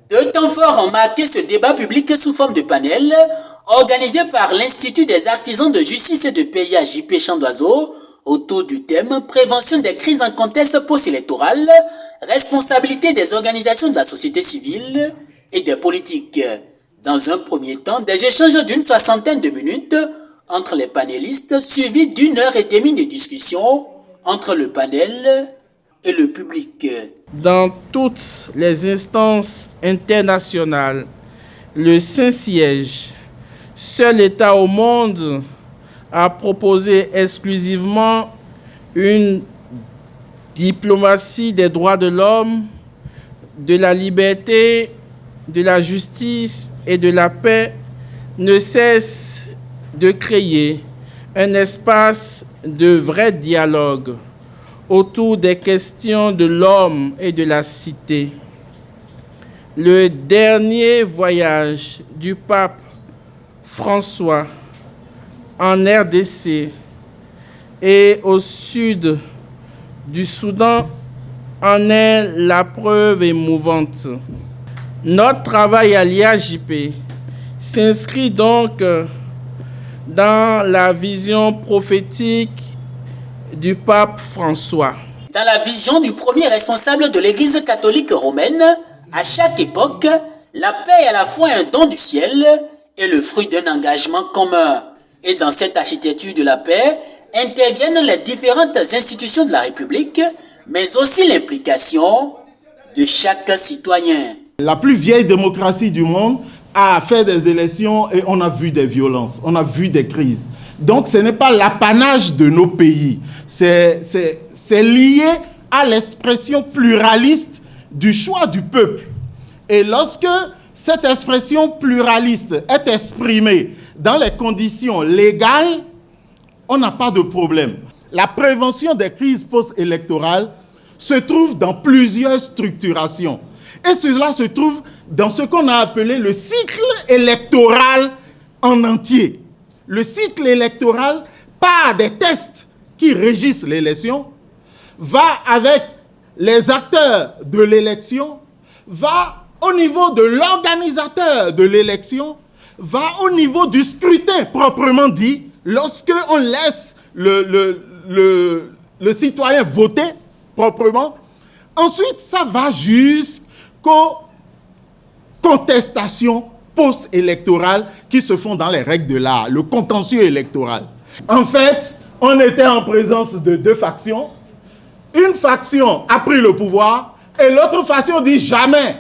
Deux temps forts ont marqué ce débat public sous forme de panel, organisé par l'Institut des artisans de justice et de paix JP Champ d'Oiseau, autour du thème Prévention des crises en contexte post-électoral, responsabilité des organisations de la société civile et des politiques. Dans un premier temps, des échanges d'une 60aine de minutes entre les panélistes, suivis d'1 heure et demie de discussion entre le panel et le public. Dans toutes les instances internationales, le Saint-Siège, seul État au monde, a proposé exclusivement une diplomatie des droits de l'homme, de la liberté, de la justice et de la paix, ne cesse de créer un espace de vrai dialogue autour des questions de l'homme et de la cité. Le dernier voyage du pape François en RDC et au sud du Soudan en est la preuve émouvante. Notre travail à l'IAJP s'inscrit donc dans la vision prophétique du pape François. Dans la vision du premier responsable de l'Église catholique romaine, à chaque époque, la paix est à la fois un don du ciel et le fruit d'un engagement commun. Et dans cette architecture de la paix, interviennent les différentes institutions de la République, mais aussi l'implication de chaque citoyen. La plus vieille démocratie du monde a fait des élections et on a vu des violences, on a vu des crises. Donc ce n'est pas l'apanage de nos pays, c'est lié à l'expression pluraliste du choix du peuple. Et lorsque cette expression pluraliste est exprimée dans les conditions légales, on n'a pas de problème. La prévention des crises post-électorales se trouve dans plusieurs structurations. Et cela se trouve dans ce qu'on a appelé le cycle électoral en entier. Le cycle électoral, par des tests qui régissent l'élection, va avec les acteurs de l'élection, va au niveau de l'organisateur de l'élection, va au niveau du scrutin proprement dit, lorsque on laisse le citoyen voter proprement. Ensuite, ça va jusqu'aux contestations post-électorales qui se font dans les règles de l'art, le contentieux électoral. En fait, on était en présence de deux factions. Une faction a pris le pouvoir et l'autre faction dit jamais.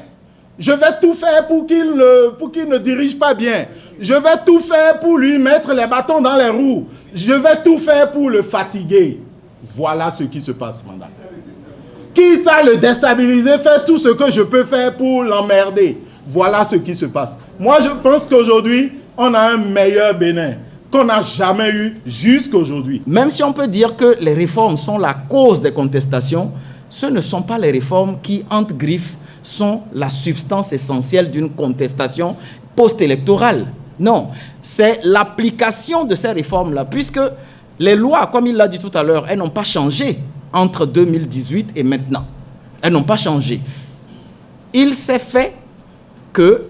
Je vais tout faire pour qu'il ne dirige pas bien. Je vais tout faire pour lui mettre les bâtons dans les roues. Je vais tout faire pour le fatiguer. Voilà ce qui se passe maintenant. Quitte à le déstabiliser, faire tout ce que je peux faire pour l'emmerder. Voilà ce qui se passe. Moi, je pense qu'aujourd'hui, on a un meilleur Bénin qu'on n'a jamais eu jusqu'aujourd'hui. Même si on peut dire que les réformes sont la cause des contestations, ce ne sont pas les réformes qui, entre griffes, sont la substance essentielle d'une contestation post-électorale. Non, c'est l'application de ces réformes-là, puisque les lois, comme il l'a dit tout à l'heure, elles n'ont pas changé entre 2018 et maintenant. Elles n'ont pas changé. Il s'est fait que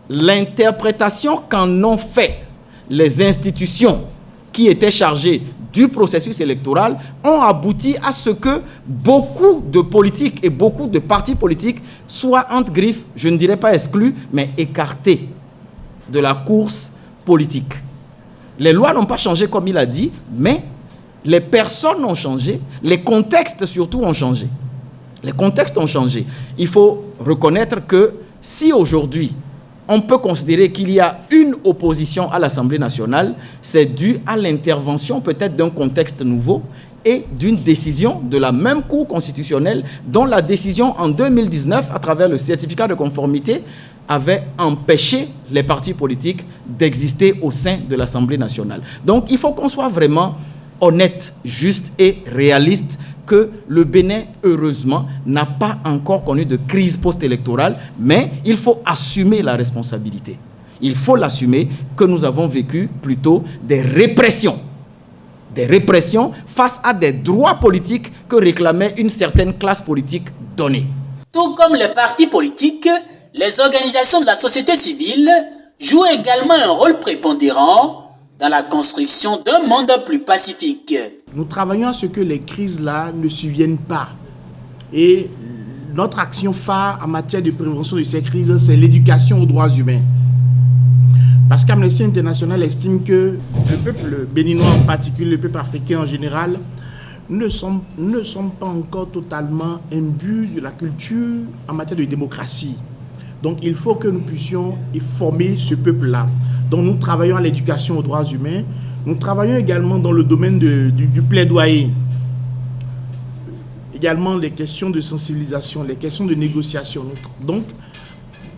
l'interprétation qu'en ont fait les institutions qui étaient chargées du processus électoral ont abouti à ce que beaucoup de politiques et beaucoup de partis politiques soient, entre griffes, je ne dirais pas exclus, mais écartés de la course politique. Les lois n'ont pas changé comme il a dit, mais les personnes ont changé, les contextes surtout ont changé. Les contextes ont changé. Il faut reconnaître que si aujourd'hui, on peut considérer qu'il y a une opposition à l'Assemblée nationale, c'est dû à l'intervention peut-être d'un contexte nouveau et d'une décision de la même Cour constitutionnelle dont la décision en 2019, à travers le certificat de conformité, avait empêché les partis politiques d'exister au sein de l'Assemblée nationale. Donc il faut qu'on soit vraiment honnête, juste et réaliste que le Bénin, heureusement, n'a pas encore connu de crise post-électorale, mais il faut assumer la responsabilité. Il faut l'assumer que nous avons vécu plutôt des répressions face à des droits politiques que réclamait une certaine classe politique donnée. Tout comme les partis politiques, les organisations de la société civile jouent également un rôle prépondérant dans la construction d'un monde plus pacifique. Nous travaillons à ce que les crises-là ne surviennent pas. Et notre action phare en matière de prévention de ces crises, c'est l'éducation aux droits humains. Parce qu'Amnesty International estime que le peuple béninois en particulier, le peuple africain en général, ne sont pas encore totalement imbus de la culture en matière de démocratie. Donc il faut que nous puissions former ce peuple-là. Donc nous travaillons à l'éducation aux droits humains. Nous travaillons également dans le domaine du plaidoyer. Également les questions de sensibilisation, les questions de négociation. Donc,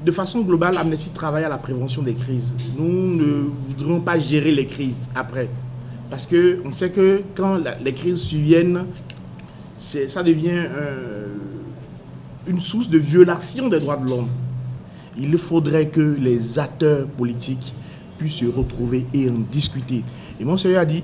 de façon globale, Amnesty travaille à la prévention des crises. Nous ne voudrions pas gérer les crises après. Parce qu'on sait que quand les crises surviennent, ça devient une source de violation des droits de l'homme. Il faudrait que les acteurs politiques puissent se retrouver et en discuter. Et Monseigneur a dit,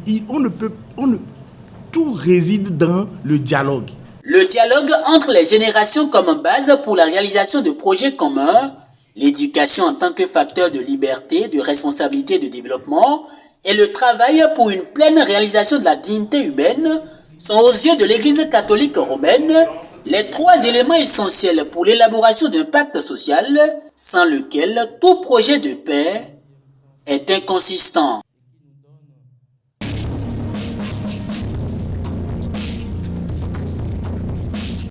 tout réside dans le dialogue. Le dialogue entre les générations comme base pour la réalisation de projets communs, l'éducation en tant que facteur de liberté, de responsabilité et de développement, et le travail pour une pleine réalisation de la dignité humaine sont aux yeux de l'Église catholique romaine les trois éléments essentiels pour l'élaboration d'un pacte social sans lequel tout projet de paix est inconsistant.